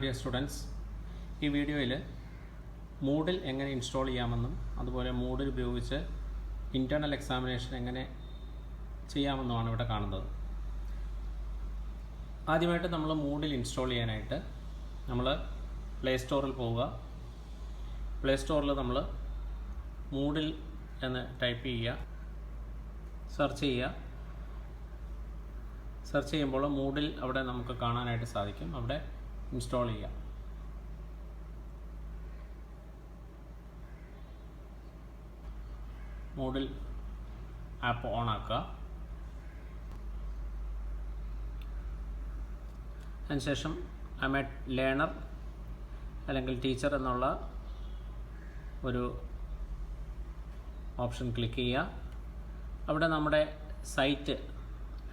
Dear students, ഈ വീഡിയോയിൽ മൂഡിൽ എങ്ങനെ ഇൻസ്റ്റാൾ ചെയ്യാമെന്നും അതുപോലെ മൂഡിൽ ഉപയോഗിച്ച് ഇൻറ്റേർണൽ എക്സാമിനേഷൻ എങ്ങനെ ചെയ്യാമെന്നുമാണ് ഇവിടെ കാണുന്നത്. ആദ്യമായിട്ട് നമ്മൾ മൂഡിൽ ഇൻസ്റ്റാൾ ചെയ്യാനായിട്ട് നമ്മൾ പ്ലേ സ്റ്റോറിൽ പോവുക. പ്ലേ സ്റ്റോറിൽ നമ്മൾ മൂഡിൽ എന്ന് ടൈപ്പ് ചെയ്യുക, സെർച്ച് ചെയ്യുക. സെർച്ച് ചെയ്യുമ്പോൾ മൂഡിൽ അവിടെ നമുക്ക് കാണാനായിട്ട് സാധിക്കും. അവിടെ ഇൻസ്റ്റാൾ ചെയ്യുക. മൂഡിൽ ആപ്പ് ഓൺ ആക്കുക. അതിനുശേഷം ഐ എം എ ലേണർ അല്ലെങ്കിൽ ടീച്ചർ എന്നുള്ള ഒരു ഓപ്ഷൻ ക്ലിക്ക് ചെയ്യുക. അവിടെ നമ്മുടെ സൈറ്റ്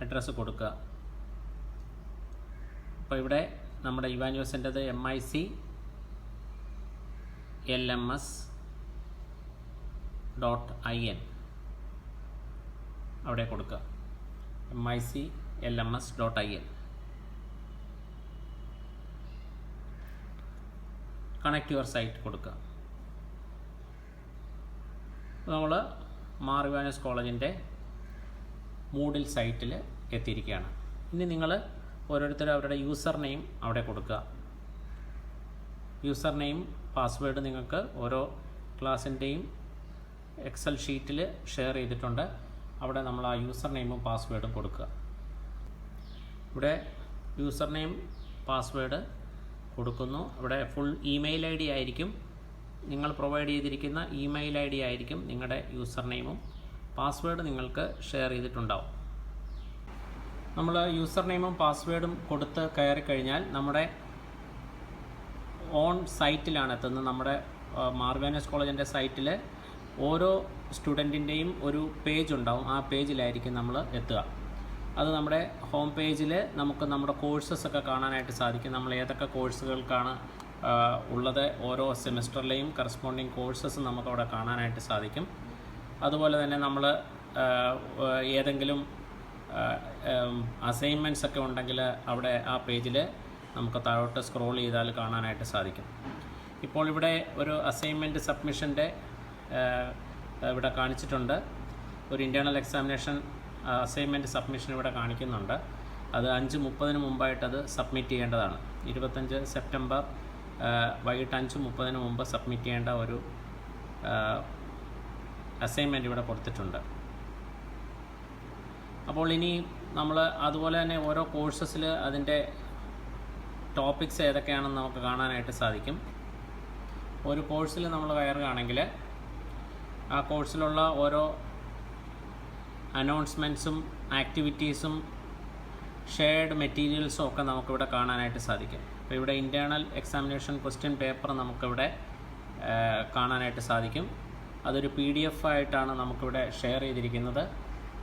അഡ്രസ്സ് കൊടുക്കുക. അപ്പോൾ ഇവിടെ നമ്മുടെ ഇവാനുവേഴ്സിൻ്റെത് MICLMS.in അവിടെ കൊടുക്കുക. MICLMS.in കണക്ട് യുവർ സൈറ്റ് കൊടുക്കുക. നമ്മൾ മാർ ഇവാനുവേഴ്സ് കോളേജിൻ്റെ മൂഡിൽ സൈറ്റിൽ എത്തിയിരിക്കുകയാണ്. ഇനി നിങ്ങൾ ഓരോരുത്തരും അവരുടെ യൂസർ നെയിം അവിടെ കൊടുക്കുക. യൂസർ നെയിം പാസ്വേഡ് നിങ്ങൾക്ക് ഓരോ ക്ലാസ്സിൻ്റെയും എക്സൽ ഷീറ്റിൽ ഷെയർ ചെയ്തിട്ടുണ്ട്. അവിടെ നമ്മൾ ആ യൂസർ നെയിമും പാസ്വേഡും കൊടുക്കുക. ഇവിടെ യൂസർ നെയിം പാസ്വേഡ് കൊടുക്കുന്നു. ഇവിടെ ഫുൾ ഇമെയിൽ ID ആയിരിക്കും, നിങ്ങൾ പ്രൊവൈഡ് ചെയ്തിരിക്കുന്ന ഇമെയിൽ ID ആയിരിക്കും നിങ്ങളുടെ യൂസർ നെയിമും. പാസ്വേഡ് നിങ്ങൾക്ക് ഷെയർ ചെയ്തിട്ടുണ്ടാവും. നമ്മൾ യൂസർ നെയിമും പാസ്വേഡും കൊടുത്ത് കയറി കഴിഞ്ഞാൽ നമ്മുടെ ഓൺ സൈറ്റിലാണ് എത്തുന്നത്. നമ്മുടെ മാർ ഇവാനുവേഴ്സ് കോളേജിൻ്റെ സൈറ്റിൽ ഓരോ സ്റ്റുഡൻറ്റിൻ്റെയും ഒരു പേജ് ഉണ്ടാവും. ആ പേജിലായിരിക്കും നമ്മൾ എത്തുക. അത് നമ്മുടെ ഹോം പേജിൽ നമുക്ക് നമ്മുടെ കോഴ്സസൊക്കെ കാണാനായിട്ട് സാധിക്കും. നമ്മൾ ഏതൊക്കെ കോഴ്സുകൾക്കാണ് ഉള്ളത്, ഓരോ സെമിസ്റ്ററിലെയും കറസ്പോണ്ടിങ് കോഴ്സസ് നമുക്കവിടെ കാണാനായിട്ട് സാധിക്കും. അതുപോലെ തന്നെ നമ്മൾ ഏതെങ്കിലും അസൈൻമെൻറ്റ്സ് ഒക്കെ ഉണ്ടെങ്കിൽ അവിടെ ആ പേജിൽ നമുക്ക് താഴോട്ട് സ്ക്രോൾ ചെയ്താൽ കാണാനായിട്ട് സാധിക്കും. ഇപ്പോൾ ഇവിടെ ഒരു അസൈൻമെൻറ്റ് സബ്മിഷൻ്റെ ഇവിടെ കാണിച്ചിട്ടുണ്ട്. ഒരു ഇൻറ്റേർണൽ എക്സാമിനേഷൻ അസൈൻമെൻറ്റ് സബ്മിഷൻ ഇവിടെ കാണിക്കുന്നുണ്ട്. അത് 5:30 മുമ്പായിട്ടത് സബ്മിറ്റ് ചെയ്യേണ്ടതാണ്. 25 സെപ്റ്റംബർ വൈകിട്ട് 5:30 മുമ്പ് സബ്മിറ്റ് ചെയ്യേണ്ട ഒരു അസൈൻമെൻറ്റ് ഇവിടെ കൊടുത്തിട്ടുണ്ട്. അപ്പോൾ ഇനി നമ്മൾ അതുപോലെ തന്നെ ഓരോ കോഴ്സസിൽ അതിൻ്റെ ടോപ്പിക്സ് ഏതൊക്കെയാണെന്ന് നമുക്ക് കാണാനായിട്ട് സാധിക്കും. ഒരു കോഴ്സിൽ നമ്മൾ കയറുകയാണെങ്കിൽ ആ കോഴ്സിലുള്ള ഓരോ അനൗൺസ്മെൻറ്റ്സും ആക്ടിവിറ്റീസും ഷെയർഡ് മെറ്റീരിയൽസും ഒക്കെ നമുക്കിവിടെ കാണാനായിട്ട് സാധിക്കും. അപ്പോൾ ഇവിടെ ഇൻറ്റേർണൽ എക്സാമിനേഷൻ ക്വസ്റ്റ്യൻ പേപ്പർ നമുക്കിവിടെ കാണാനായിട്ട് സാധിക്കും. അതൊരു PDF ആയിട്ടാണ് നമുക്കിവിടെ ഷെയർ ചെയ്തിരിക്കുന്നത്.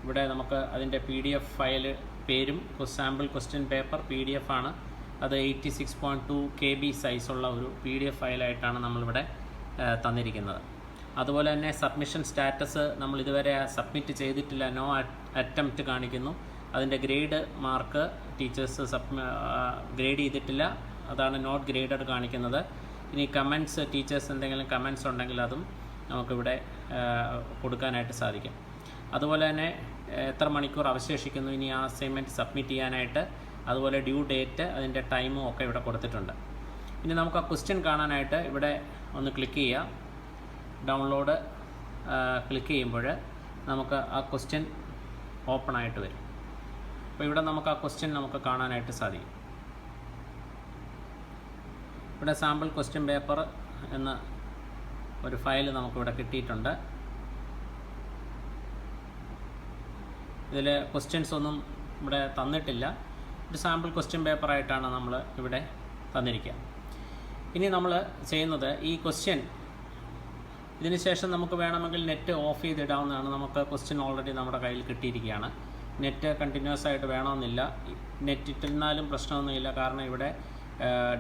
ഇവിടെ നമുക്ക് അതിൻ്റെ PDF ഫയൽ പേരും സാമ്പിൾ ക്വസ്റ്റ്യൻ പേപ്പർ PDF ആണ്. അത് 86.2 KB സൈസുള്ള ഒരു PDF ഫയലായിട്ടാണ് നമ്മളിവിടെ തന്നിരിക്കുന്നത്. അതുപോലെ തന്നെ സബ്മിഷൻ സ്റ്റാറ്റസ് നമ്മൾ ഇതുവരെ സബ്മിറ്റ് ചെയ്തിട്ടില്ല, നോ അറ്റംപ്റ്റ് കാണിക്കുന്നു. അതിൻ്റെ ഗ്രേഡ് മാർക്ക് ടീച്ചേഴ്സ് ഗ്രേഡ് ചെയ്തിട്ടില്ല, അതാണ് നോട്ട് ഗ്രേഡഡ് കാണിക്കുന്നത്. ഇനി കമൻറ്റ്സ്, ടീച്ചേഴ്സ് എന്തെങ്കിലും കമൻറ്റ്സ് ഉണ്ടെങ്കിൽ അതും നമുക്കിവിടെ കൊടുക്കാനായിട്ട് സാധിക്കും. അതുപോലെ തന്നെ എത്ര മണിക്കൂർ അവശേഷിക്കുന്നു ഇനി ആ അസൈൻമെൻറ്റ് സബ്മിറ്റ് ചെയ്യാനായിട്ട്, അതുപോലെ ഡ്യൂ ഡേറ്റ്, അതിൻ്റെ ടൈമും ഒക്കെ ഇവിടെ കൊടുത്തിട്ടുണ്ട്. ഇനി നമുക്ക് ആ ക്വസ്റ്റ്യൻ കാണാനായിട്ട് ഇവിടെ ഒന്ന് ക്ലിക്ക് ചെയ്യാം. ഡൗൺലോഡ് ക്ലിക്ക് ചെയ്യുമ്പോൾ നമുക്ക് ആ ക്വസ്റ്റ്യൻ ഓപ്പൺ ആയിട്ട് വരും. അപ്പോൾ ഇവിടെ നമുക്ക് ആ ക്വസ്റ്റ്യൻ നമുക്ക് കാണാനായിട്ട് സാധിക്കും. ഇവിടെ സാമ്പിൾ ക്വസ്റ്റ്യൻ പേപ്പർ എന്ന ഒരു ഫയൽ നമുക്കിവിടെ കിട്ടിയിട്ടുണ്ട്. ഇതിൽ ക്വസ്റ്റ്യൻസ് ഒന്നും ഇവിടെ തന്നിട്ടില്ല. ഒരു സാമ്പിൾ ക്വസ്റ്റ്യൻ പേപ്പറായിട്ടാണ് നമ്മൾ ഇവിടെ തന്നിരിക്കുക. ഇനി നമ്മൾ ചെയ്യുന്നത് ഈ ക്വസ്റ്റ്യൻ ഇതിന് ശേഷം നമുക്ക് വേണമെങ്കിൽ നെറ്റ് ഓഫ് ചെയ്തിടാവുന്നതാണ്. നമുക്ക് ക്വസ്റ്റ്യൻ ഓൾറെഡി നമ്മുടെ കയ്യിൽ കിട്ടിയിരിക്കുകയാണ്. നെറ്റ് കണ്ടിന്യൂസ് ആയിട്ട് വേണമെന്നില്ല. നെറ്റ് ഇട്ടിരുന്നാലും പ്രശ്നമൊന്നുമില്ല. കാരണം ഇവിടെ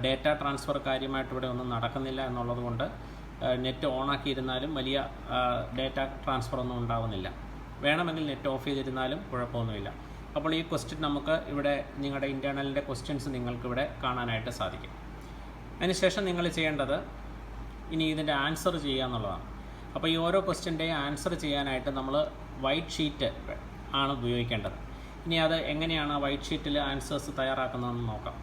ഡേറ്റ ട്രാൻസ്ഫർ കാര്യമായിട്ട് ഇവിടെ ഒന്നും നടക്കുന്നില്ല എന്നുള്ളത് കൊണ്ട് നെറ്റ് ഓണാക്കിയിരുന്നാലും വലിയ ഡേറ്റ ട്രാൻസ്ഫർ ഒന്നും ഉണ്ടാവുന്നില്ല. വേണമെങ്കിൽ നെറ്റ് ഓഫ് ചെയ്തിരുന്നാലും കുഴപ്പമൊന്നുമില്ല. അപ്പോൾ ഈ ക്വസ്റ്റ്യൻ നമുക്ക് ഇവിടെ നിങ്ങളുടെ ഇൻറ്റേർണലിൻ്റെ ക്വസ്റ്റ്യൻസ് നിങ്ങൾക്കിവിടെ കാണാനായിട്ട് സാധിക്കും. അതിനുശേഷം നിങ്ങൾ ചെയ്യേണ്ടത് ഇനി ഇതിൻ്റെ ആൻസർ ചെയ്യുക എന്നുള്ളതാണ്. അപ്പോൾ ഈ ഓരോ ക്വസ്റ്റ്യൻ്റെയും ആൻസർ ചെയ്യാനായിട്ട് നമ്മൾ വൈറ്റ് ഷീറ്റ് ആണ് ഉപയോഗിക്കേണ്ടത്. ഇനി അത് എങ്ങനെയാണ് വൈറ്റ് ഷീറ്റിൽ ആൻസേഴ്സ് തയ്യാറാക്കുന്നതെന്ന് നോക്കാം.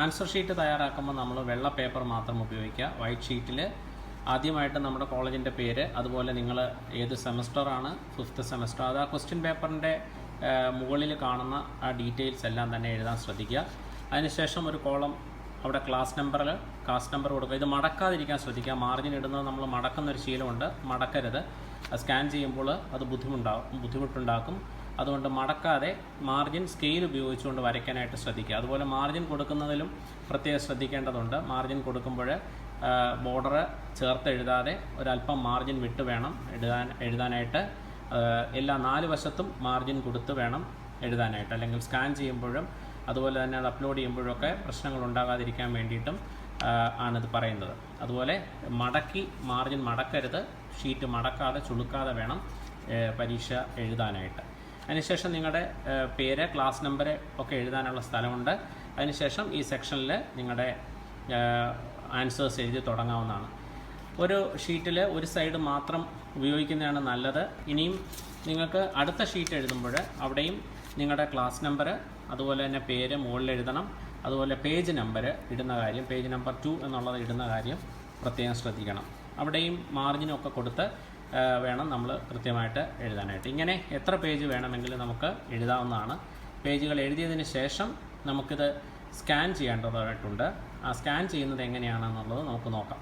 ആൻസർ ഷീറ്റ് തയ്യാറാക്കുമ്പോൾ നമ്മൾ വെള്ള പേപ്പർ മാത്രം ഉപയോഗിക്കുക. വൈറ്റ് ഷീറ്റിൽ ആദ്യമായിട്ട് നമ്മുടെ കോളേജിൻ്റെ പേര്, അതുപോലെ നിങ്ങൾ ഏത് സെമസ്റ്ററാണ്, 5th സെമസ്റ്റർ, അത് ആ ക്വസ്റ്റ്യൻ പേപ്പറിൻ്റെ മുകളിൽ കാണുന്ന ആ ഡീറ്റെയിൽസ് എല്ലാം തന്നെ എഴുതാൻ ശ്രദ്ധിക്കുക. അതിനുശേഷം ഒരു കോളം അവിടെ ക്ലാസ് നമ്പർ കൊടുക്കുക. ഇത് മടക്കാതിരിക്കാൻ ശ്രദ്ധിക്കുക. മാർജിൻ ഇടുന്നത് നമ്മൾ മടക്കുന്നൊരു ശീലമുണ്ട്, മടക്കരുത്. സ്കാൻ ചെയ്യുമ്പോൾ അത് ബുദ്ധിമുട്ടുണ്ടാക്കും. അതുകൊണ്ട് മടക്കാതെ മാർജിൻ സ്കെയിൽ ഉപയോഗിച്ചുകൊണ്ട് വരയ്ക്കാനായിട്ട് ശ്രദ്ധിക്കുക. അതുപോലെ മാർജിൻ കൊടുക്കുന്നതിലും പ്രത്യേകം ശ്രദ്ധിക്കേണ്ടതുണ്ട്. മാർജിൻ കൊടുക്കുമ്പോൾ ബോർഡർ ചേർത്ത് എഴുതാതെ ഒരല്പം മാർജിൻ വിട്ട് വേണം എഴുതാനായിട്ട്. എല്ലാ 4 വശത്തും മാർജിൻ കൊടുത്ത് വേണം എഴുതാനായിട്ട്. അല്ലെങ്കിൽ സ്കാൻ ചെയ്യുമ്പോഴും അതുപോലെ തന്നെ അത് അപ്ലോഡ് ചെയ്യുമ്പോഴൊക്കെ പ്രശ്നങ്ങൾ ഉണ്ടാകാതിരിക്കാൻ വേണ്ടിയിട്ടും ആണിത് പറയുന്നത്. അതുപോലെ മാർജിൻ മടക്കരുത്. ഷീറ്റ് മടക്കാതെ ചുളുക്കാതെ വേണം പരീക്ഷ എഴുതാനായിട്ട്. അതിനുശേഷം നിങ്ങളുടെ പേര്, ക്ലാസ് നമ്പർ ഒക്കെ എഴുതാനുള്ള സ്ഥലമുണ്ട്. അതിനുശേഷം ഈ സെക്ഷനിൽ നിങ്ങളുടെ ആൻസേഴ്സ് എഴുതി തുടങ്ങാവുന്നതാണ്. ഒരു ഷീറ്റിൽ ഒരു സൈഡ് മാത്രം ഉപയോഗിക്കുന്നതാണ് നല്ലത്. ഇനിയും നിങ്ങൾക്ക് അടുത്ത ഷീറ്റ് എഴുതുമ്പോൾ അവിടെയും നിങ്ങളുടെ ക്ലാസ് നമ്പർ, അതുപോലെ തന്നെ പേര് മുകളിൽ എഴുതണം. അതുപോലെ പേജ് നമ്പർ ഇടുന്ന കാര്യം, പേജ് നമ്പർ 2 എന്നുള്ളത് ഇടുന്ന കാര്യം പ്രത്യേകം ശ്രദ്ധിക്കണം. അവിടെയും മാർജിനൊക്കെ കൊടുത്ത് വേണം നമ്മൾ കൃത്യമായിട്ട് എഴുതാനായിട്ട്. ഇങ്ങനെ എത്ര പേജ് വേണമെങ്കിലും നമുക്ക് എഴുതാവുന്നതാണ്. പേജുകൾ എഴുതിയതിന് ശേഷം നമുക്കിത് സ്കാൻ ചെയ്യേണ്ടതായിട്ടുണ്ട്. ആ സ്കാൻ ചെയ്യുന്നത് എങ്ങനെയാണെന്നുള്ളത് നമുക്ക് നോക്കാം.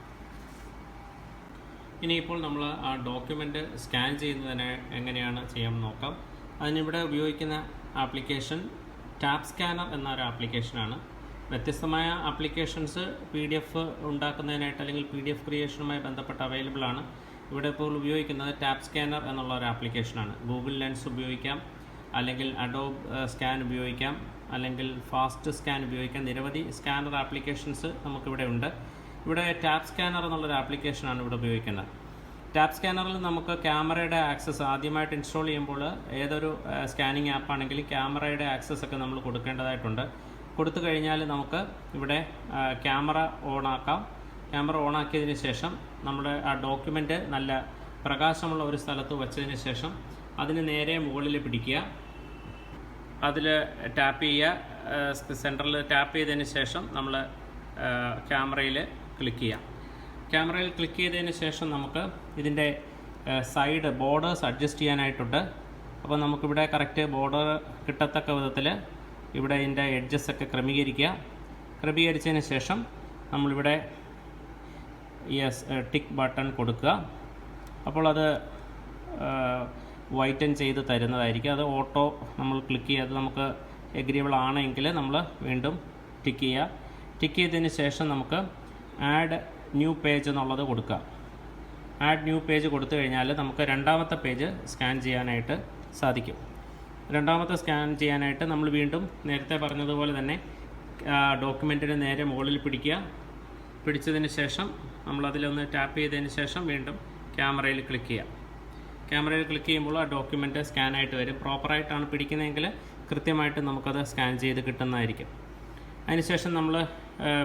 ഇനിയിപ്പോൾ നമ്മൾ ആ ഡോക്യുമെൻ്റ് സ്കാൻ ചെയ്യുന്നതിന് എങ്ങനെയാണ് ചെയ്യാമെന്ന് നോക്കാം. അതിനിവിടെ ഉപയോഗിക്കുന്ന ആപ്ലിക്കേഷൻ ടാപ്പ് സ്കാനർ എന്നൊരു ആപ്ലിക്കേഷനാണ്. വ്യത്യസ്തമായ ആപ്ലിക്കേഷൻസ് PDF ഉണ്ടാക്കുന്നതിനായിട്ട് അല്ലെങ്കിൽ PDF ക്രിയേഷനുമായി ബന്ധപ്പെട്ട് അവൈലബിൾ ആണ്. ഇവിടെ ഇപ്പോൾ ഉപയോഗിക്കുന്നത് ടാപ്പ് സ്കാനർ എന്നുള്ള ഒരു ആപ്ലിക്കേഷനാണ്. ഗൂഗിൾ ലെൻസ് ഉപയോഗിക്കാം, അല്ലെങ്കിൽ അഡോബ് സ്കാൻ ഉപയോഗിക്കാം, അല്ലെങ്കിൽ ഫാസ്റ്റ് സ്കാൻ ഉപയോഗിക്കാം. നിരവധി സ്കാനർ ആപ്ലിക്കേഷൻസ് നമുക്കിവിടെ ഉണ്ട്. ഇവിടെ ടാപ്പ് സ്കാനർ എന്നുള്ളൊരു ആപ്ലിക്കേഷനാണ് ഇവിടെ ഉപയോഗിക്കുന്നത്. ടാപ്പ് സ്കാനറിൽ നമുക്ക് ക്യാമറയുടെ ആക്സസ് ആദ്യമായിട്ട് ഇൻസ്റ്റാൾ ചെയ്യുമ്പോൾ ഏതൊരു സ്കാനിങ് ആപ്പാണെങ്കിലും ക്യാമറയുടെ ആക്സസ് ഒക്കെ നമ്മൾ കൊടുക്കേണ്ടതായിട്ടുണ്ട്. കൊടുത്തു കഴിഞ്ഞാൽ നമുക്ക് ഇവിടെ ക്യാമറ ഓണാക്കാം. ക്യാമറ ഓണാക്കിയതിന് ശേഷം നമ്മുടെ ആ ഡോക്യുമെൻ്റ് നല്ല പ്രകാശമുള്ള ഒരു സ്ഥലത്ത് വച്ചതിന് ശേഷം അതിന് നേരെ മുകളിൽ പിടിക്കുക. അതിൽ ടാപ്പ് ചെയ്യുക. സെൻറ്ററിൽ ടാപ്പ് ചെയ്തതിന് ശേഷം നമ്മൾ ക്യാമറയിൽ ക്ലിക്ക് ചെയ്യാം. ക്യാമറയിൽ ക്ലിക്ക് ചെയ്തതിന് ശേഷം നമുക്ക് ഇതിൻ്റെ സൈഡ് ബോർഡേഴ്സ് അഡ്ജസ്റ്റ് ചെയ്യാനായിട്ടുണ്ട്. അപ്പോൾ നമുക്കിവിടെ കറക്റ്റ് ബോർഡർ കിട്ടത്തക്ക വിധത്തിൽ ഇവിടെ ഇതിൻ്റെ എഡ്ജസ് ഒക്കെ ക്രമീകരിച്ചതിന് ശേഷം നമ്മളിവിടെ ടിക്ക് ബട്ടൺ കൊടുക്കുക. അപ്പോൾ അത് വൈറ്റൻ ചെയ്ത് തരുന്നതായിരിക്കും. അത് ഓട്ടോ നമ്മൾ ക്ലിക്ക് ചെയ്യാതെ നമുക്ക് എഗ്രിയബിൾ ആണെങ്കിൽ നമ്മൾ വീണ്ടും ടിക്ക് ചെയ്യുക. ടിക്ക് ചെയ്തതിന് ശേഷം നമുക്ക് ആഡ് ന്യൂ പേജ് എന്നുള്ളത് കൊടുക്കുക. ആഡ് ന്യൂ പേജ് കൊടുത്തു കഴിഞ്ഞാൽ നമുക്ക് രണ്ടാമത്തെ പേജ് സ്കാൻ ചെയ്യാനായിട്ട് സാധിക്കും. രണ്ടാമത്തെ സ്കാൻ ചെയ്യാനായിട്ട് നമ്മൾ വീണ്ടും നേരത്തെ പറഞ്ഞതുപോലെ തന്നെ ഡോക്യുമെൻറ്റിന് നേരെ മുകളിൽ പിടിച്ചതിന് ശേഷം നമ്മളതിലൊന്ന് ടാപ്പ് ചെയ്തതിന് ശേഷം വീണ്ടും ക്യാമറയിൽ ക്ലിക്ക് ചെയ്യാം. ക്യാമറയിൽ ക്ലിക്ക് ചെയ്യുമ്പോൾ ആ ഡോക്യുമെൻറ്റ് സ്കാനായിട്ട് വരും. പ്രോപ്പറായിട്ടാണ് പിടിക്കുന്നതെങ്കിൽ കൃത്യമായിട്ട് നമുക്കത് സ്കാൻ ചെയ്ത് കിട്ടുന്നതായിരിക്കും. അതിനുശേഷം നമ്മൾ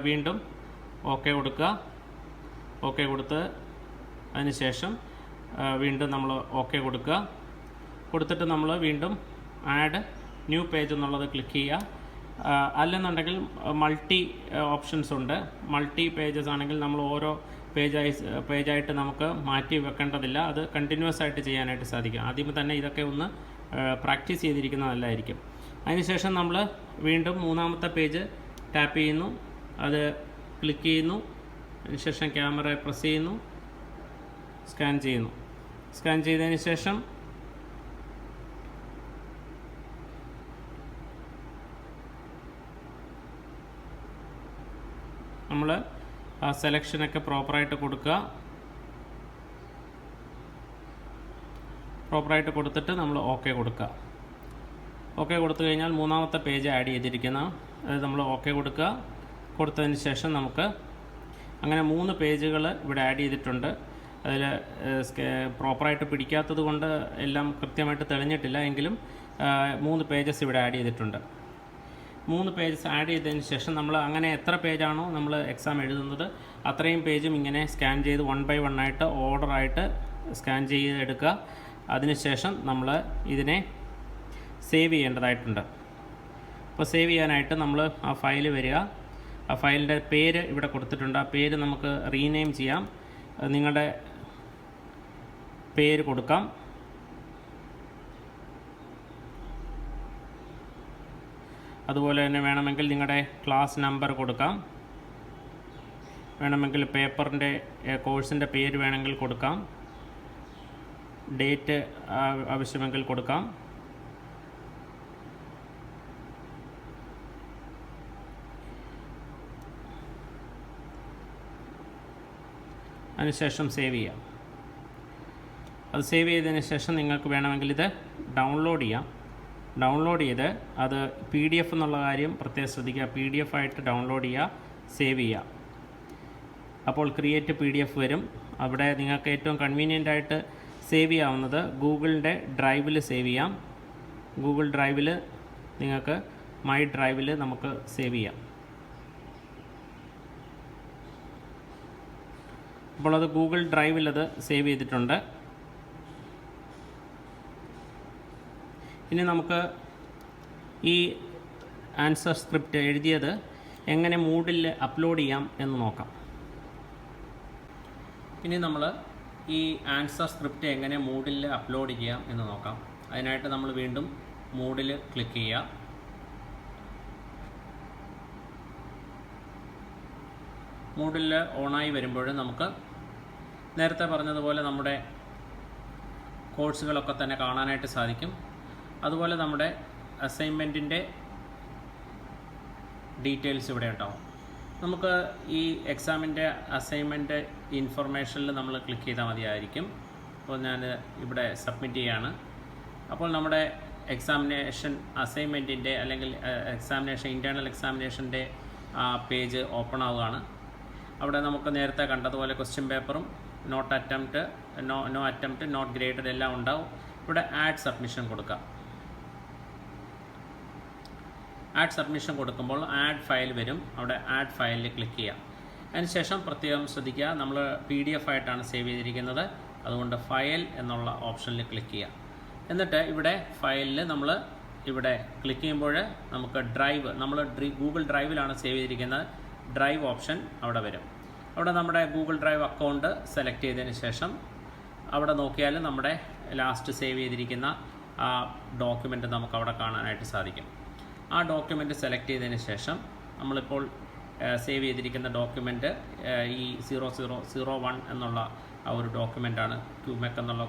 വീണ്ടും ഓക്കെ കൊടുക്കുക. ഓക്കെ കൊടുത്ത് അതിന് ശേഷം വീണ്ടും നമ്മൾ ഓക്കെ കൊടുത്തിട്ട് നമ്മൾ വീണ്ടും ആഡ് ന്യൂ പേജ് എന്നുള്ളത് ക്ലിക്ക് ചെയ്യുക. അല്ലെന്നുണ്ടെങ്കിൽ മൾട്ടി ഓപ്ഷൻസ് ഉണ്ട്. മൾട്ടി പേജസ് ആണെങ്കിൽ നമ്മൾ ഓരോ പേജായിട്ട് നമുക്ക് മാറ്റി വെക്കേണ്ടതില്ല. അത് കണ്ടിന്യൂസ് ആയിട്ട് ചെയ്യാനായിട്ട് സാധിക്കും. ആദ്യമേ തന്നെ ഇതൊക്കെ ഒന്ന് പ്രാക്ടീസ് ചെയ്തിരിക്കുന്നത് നല്ലതായിരിക്കും. അതിനുശേഷം നമ്മൾ വീണ്ടും മൂന്നാമത്തെ പേജ് ടാപ്പ് ചെയ്യുന്നു, അത് ക്ലിക്ക് ചെയ്യുന്നു. അതിനുശേഷം ക്യാമറ പ്രസ് ചെയ്യുന്നു, സ്കാൻ ചെയ്യുന്നു. സ്കാൻ ചെയ്തതിന് ശേഷം നമ്മൾ ആ സെലക്ഷനൊക്കെ പ്രോപ്പറായിട്ട് കൊടുക്കുക. പ്രോപ്പറായിട്ട് കൊടുത്തിട്ട് നമ്മൾ ഓക്കെ കൊടുക്കുക. ഓക്കെ കൊടുത്തു കഴിഞ്ഞാൽ മൂന്നാമത്തെ പേജ് ആഡ് ചെയ്തിരിക്കുന്ന അത് നമ്മൾ ഓക്കെ കൊടുത്തതിന് ശേഷം നമുക്ക് അങ്ങനെ 3 പേജുകൾ ഇവിടെ ആഡ് ചെയ്തിട്ടുണ്ട്. അതിൽ പ്രോപ്പറായിട്ട് പിടിക്കാത്തത് കൊണ്ട് എല്ലാം കൃത്യമായിട്ട് തെളിഞ്ഞിട്ടില്ല എങ്കിലും 3 പേജസ് ഇവിടെ ആഡ് ചെയ്തിട്ടുണ്ട്. 3 പേജസ് ആഡ് ചെയ്തതിന് ശേഷം നമ്മൾ അങ്ങനെ എത്ര പേജാണോ നമ്മൾ എക്സാം എഴുതുന്നത് അത്രയും പേജും ഇങ്ങനെ സ്കാൻ ചെയ്ത് 1 by 1 ആയിട്ട് ഓർഡറായിട്ട് സ്കാൻ ചെയ്തെടുക്കുക. അതിനുശേഷം നമ്മൾ ഇതിനെ സേവ് ചെയ്യേണ്ടതായിട്ടുണ്ട്. അപ്പോൾ സേവ് ചെയ്യാനായിട്ട് നമ്മൾ ആ ഫയൽ വരിക. ആ ഫയലിൻ്റെ പേര് ഇവിടെ കൊടുത്തിട്ടുണ്ട്. ആ പേര് നമുക്ക് റീനെയിം ചെയ്യാം. നിങ്ങളുടെ പേര് കൊടുക്കാം. അതുപോലെ തന്നെ വേണമെങ്കിൽ നിങ്ങളുടെ ക്ലാസ് നമ്പർ കൊടുക്കാം. വേണമെങ്കിൽ പേപ്പറിൻ്റെ കോഴ്സിൻ്റെ പേര് വേണമെങ്കിൽ കൊടുക്കാം. ഡേറ്റ് ആവശ്യമെങ്കിൽ കൊടുക്കാം. അതിനുശേഷം സേവ് ചെയ്യാം. അത് സേവ് ചെയ്തതിന് ശേഷം നിങ്ങൾക്ക് വേണമെങ്കിൽ ഇത് ഡൗൺലോഡ് ചെയ്യാം. ഡൗൺലോഡ് ചെയ്ത് അത് PDF എന്നുള്ള കാര്യം പ്രത്യേകം ശ്രദ്ധിക്കുക. PDF ആയിട്ട് ഡൗൺലോഡ് ചെയ്യുക, സേവ് ചെയ്യുക. അപ്പോൾ ക്രിയേറ്റ് PDF വരും. അവിടെ നിങ്ങൾക്ക് ഏറ്റവും കൺവീനിയൻ്റ് ആയിട്ട് സേവ് ചെയ്യാവുന്നത് ഗൂഗിളിൻ്റെ ഡ്രൈവിൽ സേവ് ചെയ്യാം. ഗൂഗിൾ ഡ്രൈവിൽ നിങ്ങൾക്ക് മൈ ഡ്രൈവിൽ നമുക്ക് സേവ് ചെയ്യാം. അപ്പോൾ അത് ഗൂഗിൾ ഡ്രൈവിൽ അത് സേവ് ചെയ്തിട്ടുണ്ട്. ഇനി നമുക്ക് ഈ ആൻസർ സ്ക്രിപ്റ്റ് എഴുതിയത് എങ്ങനെ മൂഡിൽ അപ്ലോഡ് ചെയ്യാം എന്ന് നോക്കാം. ഇനി നമ്മൾ ഈ ആൻസർ സ്ക്രിപ്റ്റ് എങ്ങനെ മൂഡിൽ അപ്ലോഡ് ചെയ്യാം എന്ന് നോക്കാം. അതിനായിട്ട് നമ്മൾ വീണ്ടും മൂഡിൽ ക്ലിക്ക് ചെയ്യുക. മൂഡിൽ ഓണായി വരുമ്പോൾ നമുക്ക് നേരത്തെ പറഞ്ഞതുപോലെ നമ്മുടെ കോഴ്സുകളൊക്കെ തന്നെ കാണാനായിട്ട് സാധിക്കും. അതുപോലെ നമ്മുടെ അസൈൻമെൻറ്റിൻ്റെ ഡീറ്റെയിൽസ് ഇവിടെ ഉണ്ടാവും. നമുക്ക് ഈ എക്സാമിൻ്റെ അസൈൻമെൻറ്റ് ഇൻഫർമേഷനിൽ നമ്മൾ ക്ലിക്ക് ചെയ്താൽ മതിയായിരിക്കും. അപ്പോൾ ഞാൻ ഇവിടെ സബ്മിറ്റ് ചെയ്യാണ്. അപ്പോൾ നമ്മുടെ എക്സാമിനേഷൻ അസൈൻമെൻറ്റിൻ്റെ അല്ലെങ്കിൽ എക്സാമിനേഷൻ ഇൻറ്റേർണൽ എക്സാമിനേഷൻ്റെ പേജ് ഓപ്പൺ ആവുകയാണ്. അവിടെ നമുക്ക് നേരത്തെ കണ്ടതുപോലെ ക്വസ്റ്റ്യൻ പേപ്പറും not attempt, no attempt, not graded എല്ലാം ഉണ്ടാവും. ഇവിടെ ആഡ് സബ്മിഷൻ കൊടുക്കാം. ആഡ് സബ്മിഷൻ കൊടുക്കുമ്പോൾ ആഡ് ഫയൽ വരും. അവിടെ ആഡ് ഫയലിൽ ക്ലിക്ക് ചെയ്യാം. അതിനുശേഷം പ്രത്യേകം ശ്രദ്ധിക്കുക, നമ്മൾ PDF ആയിട്ടാണ് സേവ് ചെയ്തിരിക്കുന്നത്. അതുകൊണ്ട് ഫയൽ എന്നുള്ള ഓപ്ഷനിൽ ക്ലിക്ക് ചെയ്യാം. എന്നിട്ട് ഇവിടെ ഫയലിൽ നമ്മൾ ഇവിടെ ക്ലിക്ക് ചെയ്യുമ്പോൾ നമുക്ക് ഡ്രൈവ്, നമ്മൾ ഗൂഗിൾ ഡ്രൈവിലാണ് സേവ് ചെയ്തിരിക്കുന്നത്. ഡ്രൈവ് ഓപ്ഷൻ അവിടെ വരും. അവിടെ നമ്മുടെ ഗൂഗിൾ ഡ്രൈവ് അക്കൗണ്ട് സെലക്ട് ചെയ്തതിന് ശേഷം അവിടെ നോക്കിയാൽ നമ്മുടെ ലാസ്റ്റ് സേവ് ചെയ്തിരിക്കുന്ന ആ ഡോക്യുമെൻ്റ് നമുക്ക് അവിടെ കാണാനായിട്ട് സാധിക്കും. ആ ഡോക്യുമെൻ്റ് സെലക്ട് ചെയ്തതിന് ശേഷം നമ്മളിപ്പോൾ സേവ് ചെയ്തിരിക്കുന്ന ഡോക്യുമെൻ്റ് ഈ 0001 എന്നുള്ള ആ ഒരു ഡോക്യുമെൻ്റാണ്, ക്യൂമെക് എന്നുള്ള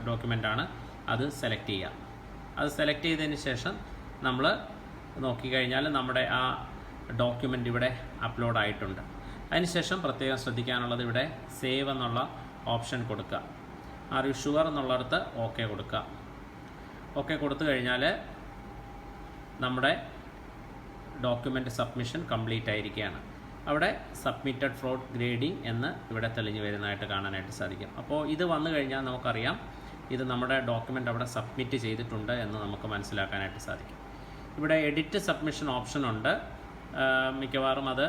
ഡോക്യുമെൻ്റാണ്. അത് സെലക്ട് ചെയ്യുക. അത് സെലക്ട് ചെയ്തതിന് ശേഷം നമ്മൾ നോക്കിക്കഴിഞ്ഞാൽ നമ്മുടെ ആ ഡോക്യുമെൻ്റ് ഇവിടെ അപ്ലോഡ് ആയിട്ടുണ്ട്. അതിനുശേഷം പ്രത്യേകം ശ്രദ്ധിക്കാനുള്ളത് ഇവിടെ സേവ് എന്നുള്ള ഓപ്ഷൻ കൊടുക്കുക. ആർ യു ഷുവർ എന്നുള്ളിടത്ത് ഓക്കെ കൊടുക്കുക. ഓക്കെ കൊടുത്തു കഴിഞ്ഞാൽ നമ്മുടെ ഡോക്യുമെൻ്റ് സബ്മിഷൻ കംപ്ലീറ്റ് ആയിരിക്കുകയാണ്. അവിടെ സബ്മിറ്റഡ് ഫോർ ഗ്രേഡിംഗ് എന്ന് ഇവിടെ തെളിഞ്ഞു വരുന്നതായിട്ട് കാണാനായിട്ട് സാധിക്കും. അപ്പോൾ ഇത് വന്നു കഴിഞ്ഞാൽ നമുക്കറിയാം ഇത് നമ്മുടെ ഡോക്യുമെൻ്റ് അവിടെ സബ്മിറ്റ് ചെയ്തിട്ടുണ്ട് എന്ന് നമുക്ക് മനസ്സിലാക്കാനായിട്ട് സാധിക്കും. ഇവിടെ എഡിറ്റ് സബ്മിഷൻ ഓപ്ഷൻ ഉണ്ട്. മിക്കവാറും അത്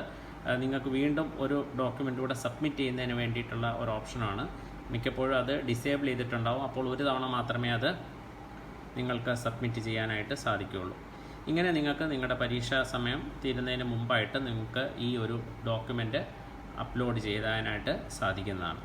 നിങ്ങൾക്ക് വീണ്ടും ഒരു ഡോക്യുമെൻ്റ് കൂടെ സബ്മിറ്റ് ചെയ്യുന്നതിന് വേണ്ടിയിട്ടുള്ള ഒരു ഓപ്ഷനാണ്. മിക്കപ്പോഴും അത് ഡിസേബിൾ ചെയ്തിട്ടുണ്ടാവും. അപ്പോൾ ഒരു തവണ മാത്രമേ അത് നിങ്ങൾക്ക് സബ്മിറ്റ് ചെയ്യാനായിട്ട് സാധിക്കുകയുള്ളൂ. ഇങ്ങനെ നിങ്ങൾക്ക് നിങ്ങളുടെ പരീക്ഷാ സമയം തീരുന്നതിന് മുമ്പായിട്ട് നിങ്ങൾക്ക് ഈ ഒരു ഡോക്യുമെൻ്റ് അപ്ലോഡ് ചെയ്യാനായിട്ട് സാധിക്കുന്നതാണ്.